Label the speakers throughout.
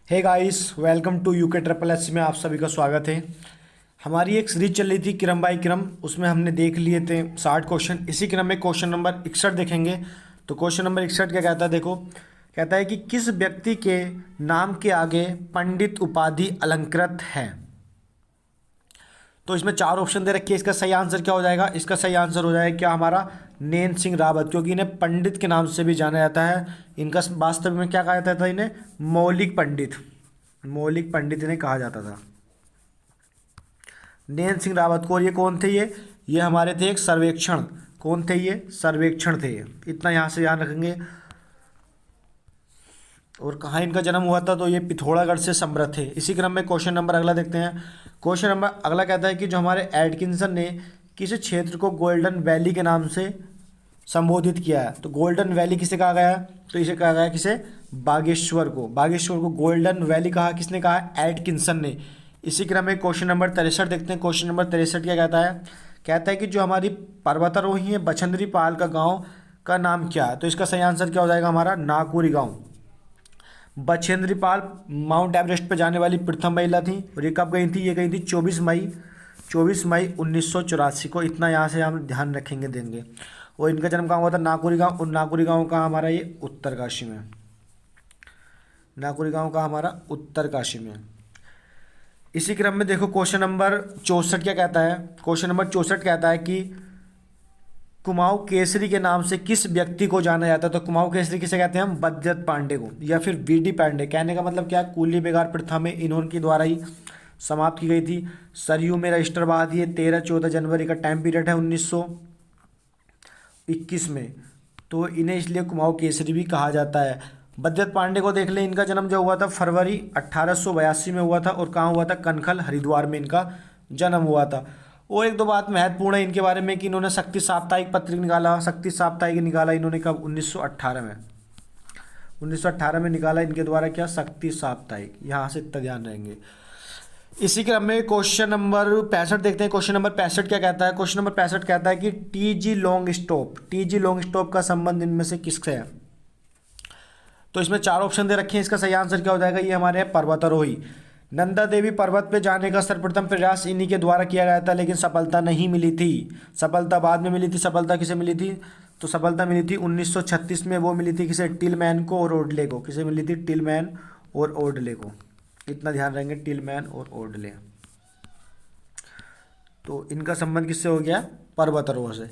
Speaker 1: Hey guys, welcome to UK triple S में आप सभी का स्वागत है। हमारी एक सीरीज चल रही थी क्रम बाई क्रम, उसमें हमने देख लिए थे 60 क्वेश्चन। इसी क्रम में क्वेश्चन नंबर 61 देखेंगे। तो क्वेश्चन नंबर 61 क्या कहता है, देखो। कहता है कि किस व्यक्ति के नाम के आगे पंडित उपाधि अलंकृत है। तो इसमें चार ऑप्शन दे रखे हैं। इसका सही आंसर क्या हो जाएगा? इसका सही आंसर हो जाएगा क्या हमारा, नैन सिंह रावत, क्योंकि इन्हें पंडित के नाम से भी जाना जाता है। इनका वास्तव में क्या कहा जाता था? इन्हें मौलिक पंडित, मौलिक पंडित इन्हें कहा जाता था, नैन सिंह रावत को। और ये कौन थे? ये हमारे थे एक सर्वेक्षण। कौन थे ये? सर्वेक्षण थे ये। इतना यहाँ से ध्यान रखेंगे। और कहाँ इनका जन्म हुआ था? तो ये पिथौरागढ़ से समृद्ध थे। इसी क्रम में क्वेश्चन नंबर अगला देखते हैं। क्वेश्चन नंबर अगला कहता है कि जो हमारे एटकिंसन ने किस क्षेत्र को गोल्डन वैली के नाम से संबोधित किया है। तो गोल्डन वैली किसे कहा गया है? तो इसे कहा गया है किसे? बागेश्वर को। बागेश्वर को गोल्डन वैली कहा। किसने कहा? एटकिंसन ने। इसी क्रम में क्वेश्चन नंबर 63 देखते हैं। क्वेश्चन नंबर 63 क्या कहता है? कहता है कि जो हमारी पर्वतारोही है बछेंद्री पाल का गाँव का नाम क्या है। तो इसका सही आंसर क्या हो जाएगा हमारा? नाकुरी गाँव। बछेंद्री पाल माउंट एवरेस्ट पर जाने वाली प्रथम महिला थी। और ये कब गई थी? ये गई थी 24 मई 1984 को। इतना यहाँ से हम ध्यान रखेंगे, देंगे। और इनका जन्म कहाँ हुआ था? नाकुरी गाँव। और नाकुरी गाँव का हमारा ये उत्तरकाशी में। नाकुरी गाँव का हमारा उत्तरकाशी में। इसी क्रम में देखो क्वेश्चन नंबर 64 क्या कहता है। क्वेश्चन नंबर 64 कहता है कि कुमाऊं केसरी के नाम से किस व्यक्ति को जाना जाता है। तो कुमाऊं केसरी किसे कहते हैं हम? बद्रत पांडे को, या फिर वीडी पांडे। कहने का मतलब क्या? कूली बेगार प्रथा में इन्होंने द्वारा ही समाप्त की गई थी। सरयू में रजिस्टर बहाली है। 13-14 जनवरी का टाइम पीरियड है 1921 में। तो इन्हें इसलिए कुमाऊं केसरी भी कहा जाता है। बद्रत पांडे को देख लें। इनका जन्म जो हुआ था फरवरी 1882 में हुआ था। और कहाँ हुआ था? कनखल हरिद्वार में इनका जन्म हुआ था। और एक दो बात महत्वपूर्ण है इनके बारे में कि इन्होंने शक्ति साप्ताहिक पत्रिका निकाला। शक्ति साप्ताहिक निकाला इन्होंने कब? 1918 में। 1918 में निकाला इनके द्वारा क्या? शक्ति साप्ताहिक। यहाँ से इतना ध्यान रहेंगे। इसी क्रम में क्वेश्चन नंबर 65 देखते हैं। क्वेश्चन नंबर 65 क्या कहता है? क्वेश्चन नंबर 65 कहता है कि टीजी लॉन्ग स्टॉप का संबंध इनमें से किससे है। तो इसमें चार ऑप्शन दे रखे हैं। इसका सही आंसर क्या हो जाएगा? ये हमारे पर्वतारोही। नंदा देवी पर्वत पे जाने का सर्वप्रथम प्रयास इन्हीं के द्वारा किया गया था, लेकिन सफलता नहीं मिली थी। सफलता बाद में मिली थी। सफलता किसे मिली थी? तो सफलता मिली थी 1936 में। वो मिली थी किसे? टिलमैन को और ओडले को। किसे मिली थी? टिलमैन और ओडले को। इतना ध्यान रहेंगे, टिलमैन और ओडले। तो इनका संबंध किससे हो गया? पर्वतारोह से।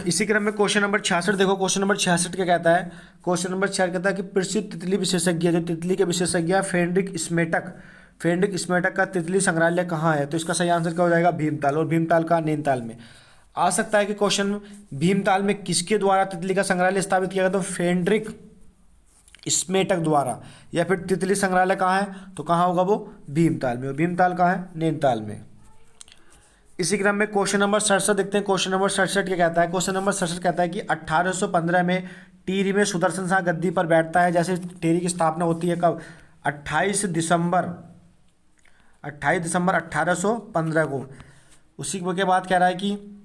Speaker 1: इसी क्रम में क्वेश्चन नंबर 66 देखो। क्वेश्चन नंबर 66 क्या कहता है? क्वेश्चन नंबर 66 कहता है कि प्रसिद्ध तितली विशेषज्ञ, जो तितली के विशेषज्ञ फ्रेडरिक स्मेटक का तितली संग्रहालय कहाँ है। तो इसका सही आंसर क्या हो जाएगा? भीमताल। और भीमताल का नैनीताल में। आ सकता है कि क्वेश्चन भीमताल में किसके द्वारा तितली का संग्रहालय स्थापित किया गया? तो फ्रेडरिक स्मेटक द्वारा। या फिर तितली संग्रहालय कहाँ है? तो कहाँ होगा वो? भीमताल में। और भीमताल कहाँ है? नैनीताल में। इसी क्रम में क्वेश्चन नंबर 67 देखते हैं। क्वेश्चन नंबर 67 क्या कहता है? क्वेश्चन नंबर 67 कहता है कि 1815 में टिहरी में सुदर्शन शाह गद्दी पर बैठता है। जैसे टिहरी की स्थापना होती है कब? 28 दिसंबर 1815 को। उसी के बाद कह रहा है कि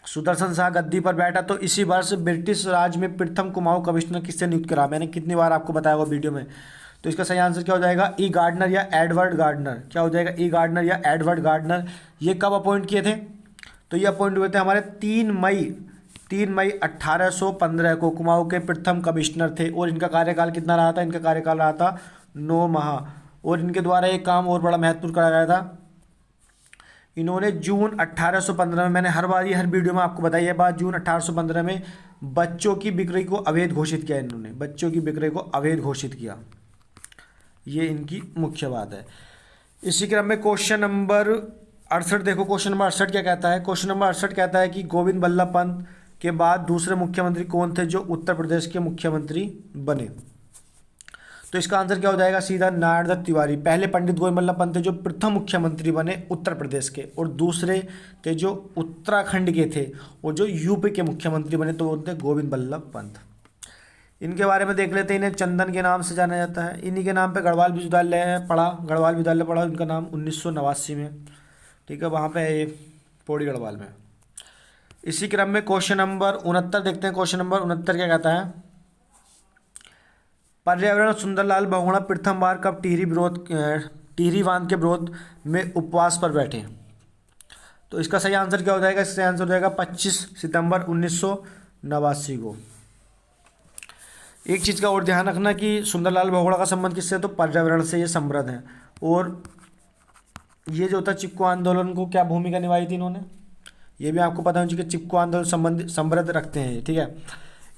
Speaker 1: सुदर्शन शाह गद्दी पर बैठा। तो इसी वर्ष ब्रिटिश राज में प्रथम कुमाऊं कमिश्नर किससे नियुक्त करा। मैंने कितनी बार आपको बताया हुआ वीडियो में। तो इसका सही आंसर क्या हो जाएगा? ई गार्डनर या एडवर्ड गार्डनर। क्या हो जाएगा? ई गार्डनर या एडवर्ड गार्डनर। ये कब अपॉइंट किए थे? तो ये अपॉइंट हुए थे हमारे 3 मई 1815 को। कुमाऊं के प्रथम कमिश्नर थे। और इनका कार्यकाल कितना रहा था? इनका कार्यकाल रहा था 9 माह। और इनके द्वारा एक काम और बड़ा महत्वपूर्ण करा गया था। इन्होंने जून 1815 में, मैंने हर बार हर वीडियो में आपको बताई है बात, जून 1815 में बच्चों की बिक्री को अवैध घोषित किया। इन्होंने बच्चों की बिक्री को अवैध घोषित किया। ये इनकी मुख्य बात है। इसी क्रम में क्वेश्चन नंबर 68 देखो। क्वेश्चन नंबर 68 क्या कहता है? क्वेश्चन नंबर 68 कहता है कि गोविंद बल्लभ पंत के बाद दूसरे मुख्यमंत्री कौन थे जो उत्तर प्रदेश के मुख्यमंत्री बने। तो इसका आंसर क्या हो जाएगा? सीधा नारायण दत्त तिवारी। पहले पंडित गोविंद बल्लभ पंत थे जो प्रथम मुख्यमंत्री बने उत्तर प्रदेश के। और दूसरे थे जो उत्तराखंड के थे और जो यूपी के मुख्यमंत्री बने, तो वो थे गोविंद बल्लभ पंत। इनके बारे में देख लेते हैं। इन्हें चंदन के नाम से जाना जाता है। इन्हीं के नाम पे गढ़वाल विश्वविद्यालय पढ़ा। गढ़वाल विद्यालय पढ़ा इनका नाम 1989 में। ठीक है, वहाँ पे है ये, पौड़ी गढ़वाल में। इसी क्रम में क्वेश्चन नंबर 69 देखते हैं। क्वेश्चन नंबर 69 क्या कहता है? पर्यावरण सुंदरलाल बहुगुणा प्रथम बार कब टिहरी बांध के विरोध में उपवास पर बैठे? तो इसका सही आंसर क्या हो जाएगा? इसका सही आंसर हो जाएगा 25 सितंबर 1989 को। एक चीज़ का और ध्यान रखना कि सुंदरलाल बहुगुणा का संबंध किससे है? तो पर्यावरण से ये समृद्ध है। और ये जो होता है चिपको आंदोलन को क्या भूमिका निभाई थी इन्होंने, ये भी आपको पता होना चाहिए कि चिपको आंदोलन संबंधित समृद्ध रखते हैं, ठीक है।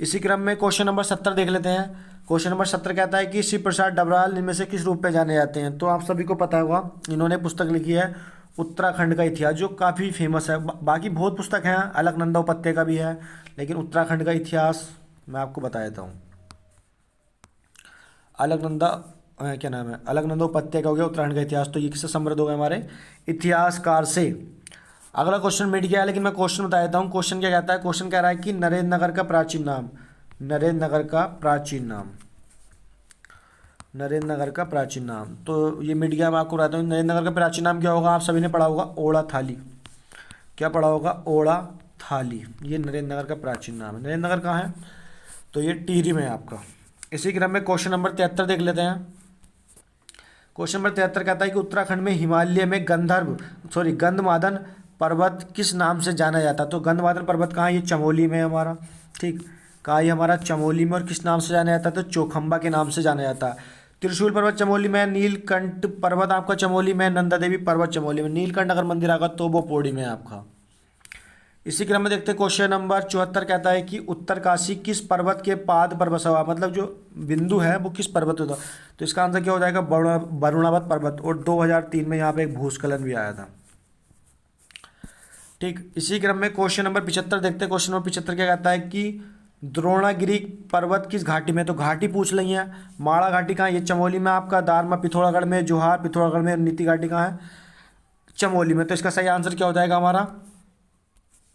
Speaker 1: इसी क्रम में क्वेश्चन नंबर 70 देख लेते हैं। क्वेश्चन नंबर 70 कहता है कि शिव प्रसाद डबराल इनमें से किस रूप में जाने जाते हैं? तो आप सभी को पता होगा, इन्होंने पुस्तक लिखी है उत्तराखंड का इतिहास, जो काफ़ी फेमस है। बाकी बहुत पुस्तक हैं, अलकनंदा उपत्यका भी है, लेकिन उत्तराखंड का इतिहास मैं आपको बता देता हूँ। अलकनंदा क्या नाम है, अलकनंदा उपत्यका हो गया, उत्तराखंड का इतिहास। तो ये किससे समृद्ध हो गया? हमारे इतिहासकार से। अगला क्वेश्चन मिट गया है, लेकिन मैं क्वेश्चन बता देता हूँ। क्वेश्चन क्या कहता है? क्वेश्चन कह रहा है कि नरेंद्र नगर का प्राचीन नाम, नरेंद्र नगर का प्राचीन नाम, नरेंद्र नगर का प्राचीन नाम। तो ये मिट गया, मैं आपको बताता हूँ। नरेंद्र नगर का प्राचीन नाम क्या होगा? आप सभी ने पढ़ा होगा, ओड़ा थाली। क्या पढ़ा होगा? ओड़ा थाली। ये नरेंद्र नगर का प्राचीन नाम है। नरेंद्र नगर कहाँ है? तो ये टिहरी में है आपका। इसी क्रम में क्वेश्चन नंबर 73 देख लेते हैं। क्वेश्चन नंबर 73 कहता है कि उत्तराखंड में हिमालय में गंधमादन पर्वत किस नाम से जाना जाता है? तो गंधमादन पर्वत कहाँ है? ये चमोली में है हमारा, ठीक। कहाँ ये हमारा? चमोली में। और किस नाम से जाना जाता है? तो चौखंबा के नाम से जाना जाता है। त्रिशूल पर्वत चमोली में, नीलकंठ पर्वत आपका चमोली में, नंदा देवी पर्वत चमोली में। नीलकंठ अगर मंदिर आगा तो वो पौड़ी में है आपका। इसी क्रम में देखते हैं क्वेश्चन नंबर 74 कहता है कि उत्तरकाशी किस पर्वत के पाद पर बसा हुआ? मतलब जो बिंदु है वो किस पर्वत होता? तो इसका आंसर क्या हो जाएगा? वरुणावत पर्वत। और 2003 में यहाँ पे एक भूस्खलन भी आया था, ठीक। इसी क्रम में क्वेश्चन नंबर 75 देखते हैं। क्वेश्चन नंबर 75 क्या कहता है कि द्रोणागिरी पर्वत किस घाटी में? तो घाटी पूछ रही है। माड़ा घाटी कहाँ? ये चमोली में आपका, दारमा पिथौरागढ़ में, जोहार पिथौरागढ़ में, नीति घाटी कहाँ है? चमोली में। तो इसका सही आंसर क्या हो जाएगा हमारा?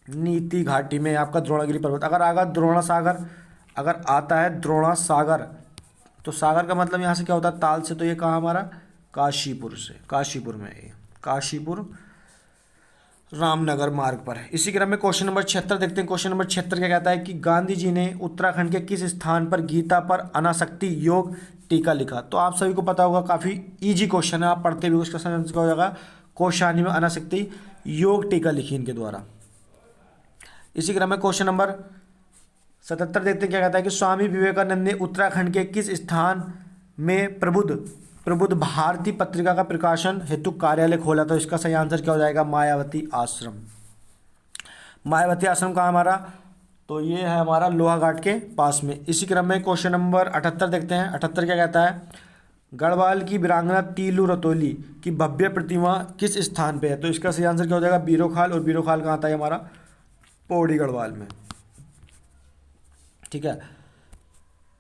Speaker 1: नीति घाटी में आपका द्रोणागिरी पर्वत। अगर आगा द्रोणा सागर, अगर आता है द्रोणा सागर, तो सागर का मतलब यहाँ से क्या होता है? ताल से। तो ये कहाँ हमारा? काशीपुर से, काशीपुर में, ये काशीपुर रामनगर मार्ग पर है। इसी क्रम में क्वेश्चन नंबर 76 देखते हैं। क्वेश्चन नंबर 76 क्या कहता है कि गांधी जी ने उत्तराखंड के किस स्थान पर गीता पर अनासक्ति योग टीका लिखा? तो आप सभी को पता होगा, काफ़ी इजी क्वेश्चन है, आप पढ़ते भी उसका सही आंसर हो जाएगा कौशानी में अनासक्ति योग टीका लिखी इनके द्वारा। इसी क्रम में क्वेश्चन नंबर 77 देखते हैं। क्या कहता है कि स्वामी विवेकानंद ने उत्तराखंड के किस स्थान में प्रबुद्ध भारती पत्रिका का प्रकाशन हेतु कार्यालय खोला? तो इसका सही आंसर क्या हो जाएगा? मायावती आश्रम। मायावती आश्रम कहाँ हमारा? तो ये है हमारा लोहाघाट के पास में। इसी क्रम में क्वेश्चन नंबर 78 देखते हैं। 78 क्या कहता है? गढ़वाल की वीरांगना तीलू रतौली की भव्य प्रतिमा किस स्थान पे है? तो इसका सही आंसर क्या हो जाएगा? बीरोखाल। और बीरोखाल कहाँ आता है हमारा? पौड़ी गढ़वाल में, ठीक है।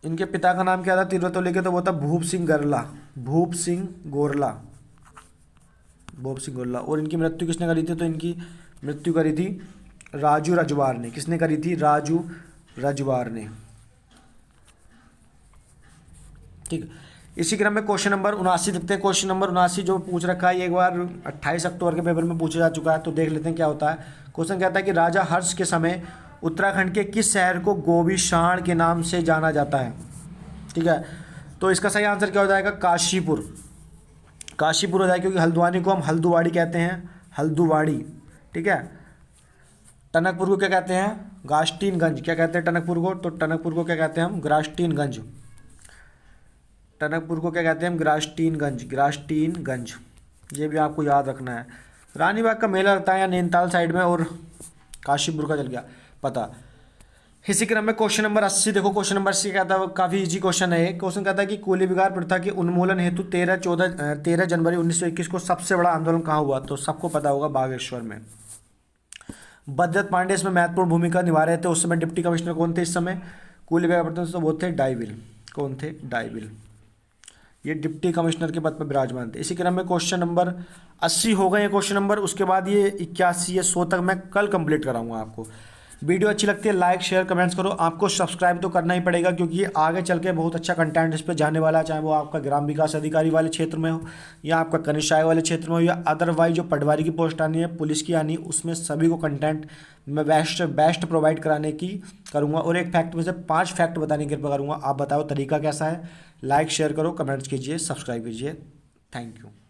Speaker 1: इनके पिता का नाम क्या था तीलू रतौली के? तो वो था भूप सिंह गोरला, भूप सिंह गोरला, भूप सिंह गोरला। और इनकी मृत्यु किसने करी थी? तो इनकी मृत्यु करी थी राजू रजवार ने। किसने करी थी? राजू रजवार ने, ठीक। इसी क्रम में क्वेश्चन नंबर 79 देखते हैं। क्वेश्चन नंबर 79 जो पूछ रखा है, एक बार 28 अक्टूबर के पेपर में पूछा जा चुका है, तो देख लेते हैं क्या होता है। क्वेश्चन कहता है कि राजा हर्ष के समय उत्तराखंड के किस शहर को गोविशाण के नाम से जाना जाता है? ठीक है, तो इसका सही आंसर क्या हो जाएगा? काशीपुर। काशीपुर हो जाएगा, क्योंकि हल्द्वानी को हम हल्दुवाड़ी कहते हैं, हल्दुवाड़ी, ठीक है। टनकपुर को क्या कहते हैं? गास्टीनगंज। क्या कहते हैं टनकपुर को? तो टनकपुर को क्या कहते हैं हम? ग्रास्टीनगंज। टनकपुर को क्या कहते हैं हम? ग्रास्टीनगंज, ग्रास्टीनगंज। ये भी आपको याद रखना है। रानीबाग का मेला लगता है या नैनीताल साइड में, और काशीपुर का चल गया पता। इसी क्रम में क्वेश्चन नंबर 80 देखो। क्वेश्चन नंबर 80 कहता है, काफ़ी इजी क्वेश्चन है। क्वेश्चन कहता है कि कोली बिगाड़ प्रथा के उन्मूलन हेतु 13 जनवरी 1921 को सबसे बड़ा आंदोलन कहाँ हुआ? तो सबको पता होगा, बागेश्वर में। बद्रत पांडे इसमें महत्वपूर्ण भूमिका निभा रहे थे। उस समय डिप्टी कमिश्नर कौन थे इस समय? कोली बिगाड़ प्रथा से वो थे डाइविल। कौन थे? डाइविल। ये डिप्टी कमिश्नर के पद पर विराजमान थे। इसी क्रम में क्वेश्चन नंबर 80 हो गए हैं क्वेश्चन नंबर। उसके बाद ये 81 या 100 तक मैं कल कंप्लीट कराऊंगा आपको। वीडियो अच्छी लगती है लाइक शेयर कमेंट्स करो। आपको सब्सक्राइब तो करना ही पड़ेगा क्योंकि ये आगे चल के बहुत अच्छा कंटेंट इस पर जाने वाला है, चाहे वो आपका ग्राम विकास अधिकारी वाले क्षेत्र में हो या आपका कनिष्ठाय वाले क्षेत्र में हो या अदरवाइज जो पटवारी की पोस्ट आनी है, पुलिस की आनी है, उसमें सभी को कंटेंट मैं बेस्ट प्रोवाइड कराने की करूँगा। और एक फैक्ट में से 5 फैक्ट बताने की कृपा करूँगा। आप बताओ तरीका कैसा है। लाइक शेयर करो, कमेंट्स कीजिए, सब्सक्राइब कीजिए। Thank you.